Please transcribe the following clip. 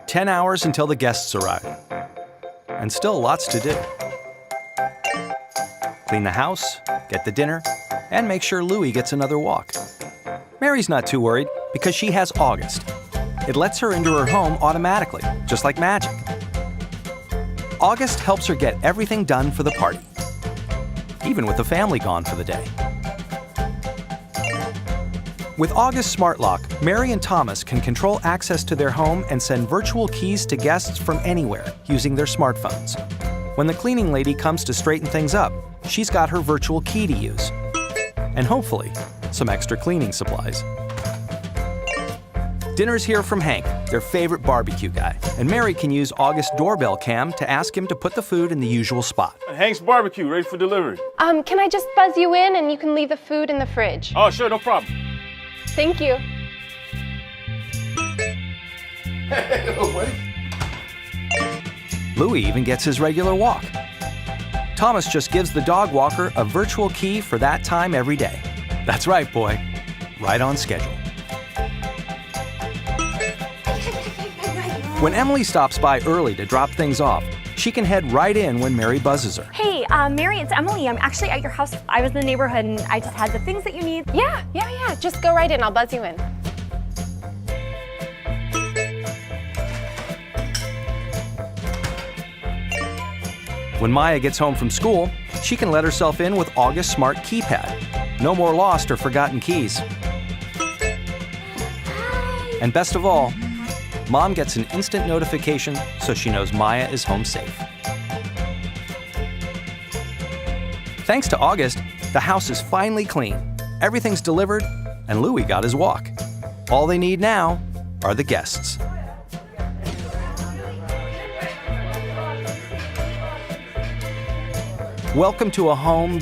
10 hours until the guests arrive. And still lots to do. Clean the house, get the dinner, and make sure Louie gets another walk. Mary's not too worried because she has August. It lets her into her home automatically, just like magic. August helps her get everything done for the party, even with the family gone for the day. With August Smart Lock, Mary and Thomas can control access to their home and send virtual keys to guests from anywhere using their smartphones. When the cleaning lady comes to straighten things up, she's got her virtual key to use. And hopefully, some extra cleaning supplies. Dinner's here from Hank, their favorite barbecue guy, and Mary can use August's doorbell cam to ask him to put the food in the usual spot. Hank's Barbecue, ready for delivery. Can I just buzz you in and you can leave the food in the fridge? Oh, sure, no problem. Thank you. Louie even gets his regular walk. Thomas just gives the dog walker a virtual key for that time every day. That's right, boy. Right on schedule. When Emily stops by early to drop things off, she can head right in when Mary buzzes her. Hey, Mary, it's Emily. I'm actually at your house. I was in the neighborhood and I just had the things that you need. Yeah. Just go right in. I'll buzz you in. When Maya gets home from school, she can let herself in with August's smart keypad. No more lost or forgotten keys. And best of all, Mom gets an instant notification so she knows Maya is home safe. Thanks to August, the house is finally clean. Everything's delivered, and Louie got his walk. All they need now are the guests. Welcome to a home